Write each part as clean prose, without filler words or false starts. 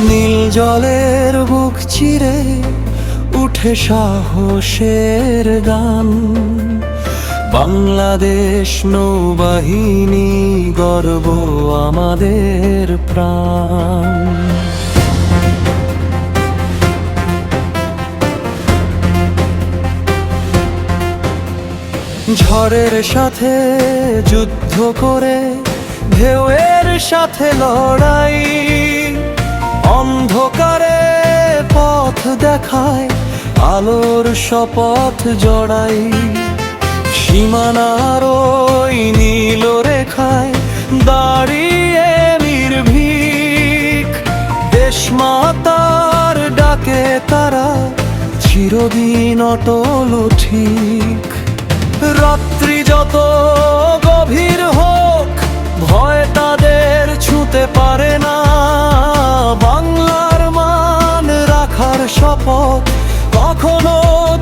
নীল জলের বুক চিরে উঠে সাহসের গান, বাংলাদেশ নৌবাহিনী গর্ব আমাদের প্রাণ। ঝড়ের সাথে যুদ্ধ করে ঢেউয়ের সাথে লড়াই, অন্ধকারে পথ দেখায় আলোর শপথ জড়াই। সীমানার ওই নীল রেখায় দাঁড়িয়ে নির্ভীক, দেশমাতার ডাকে তারা চিরদিন অটল ঠিক। রাত্রি যত গভীর হোক ভয় তাদের ছুঁতে পারে না, বাংলার মান রাখার শপথ কখনো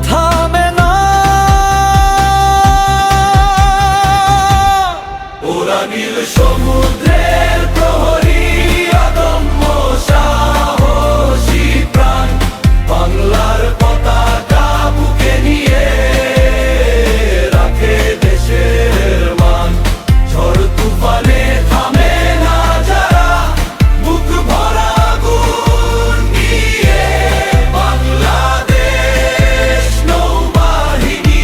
থামে না। ওরা নীল সমুদ্রের প্রহরী, অদম্য সাহসী প্রাণ, বাংলার পতাকা বুকে নিয়ে রাখে দেশের মান। ঝড় তুফানে থামে না যারা, বুক ভরা আগুন নিয়ে। বাংলাদেশ নৌবাহিনী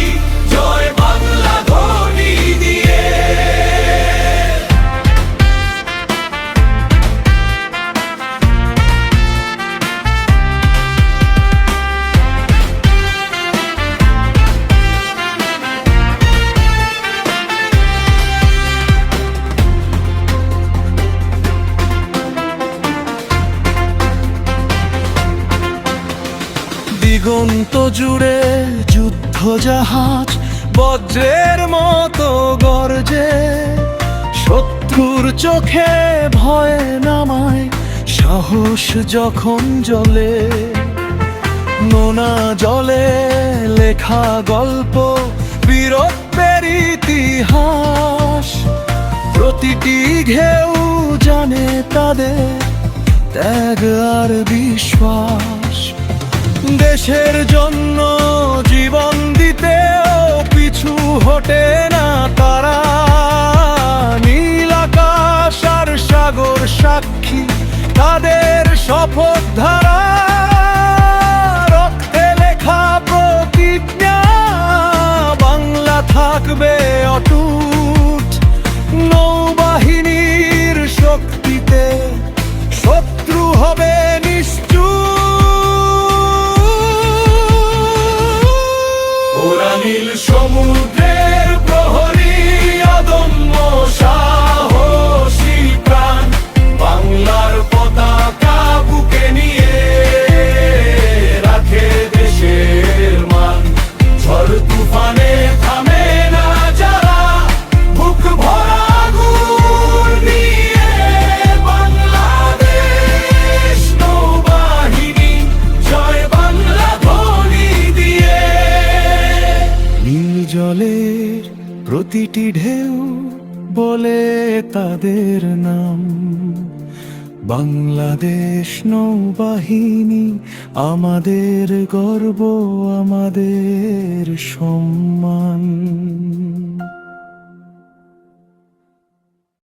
জয় বাংলা ধ্বনি দিয়ে। দিগন্ত জুড়ে যুদ্ধ জাহাজ বজ্রের মতো গর্জে, শত্রুর চোখে ভয় নামায় সাহস যখন জ্বলে। নোনা জলে লেখা গল্প বীরত্বের ইতিহাস, প্রতিটি ঢেউ জানে তাদের ত্যাগ আর বিশ্বাস। দেশের জন্য জীবন দিতেও পিছু হটে না তারা, নীল আকাশ আর সাগর সাক্ষী তাদের শপথ ধারা। রক্তে লেখা প্রতিজ্ঞা, বাংলা থাকবে অটুট। নৌবাহিনীর শক্তিতে শত্রু হবে নিশ্চুপ। ওরা নীল সমুদ্রের প্রহরী, অদম্য সাহসী প্রাণ, বাংলার পতাকা বুকে নিয়ে রাখে দেশের মান। ঝড় তুফানে থামে না যারা, বুক ভরা আগুন নিয়ে। বাংলাদেশ নৌবাহিনী জয় বাংলা ধ্বনি দিয়ে। নীল জলের প্রতিটি ঢেউ বলে তাদের নাম, বাংলাদেশ নৌবাহিনী আমাদের গর্ব, আমাদের সম্মান।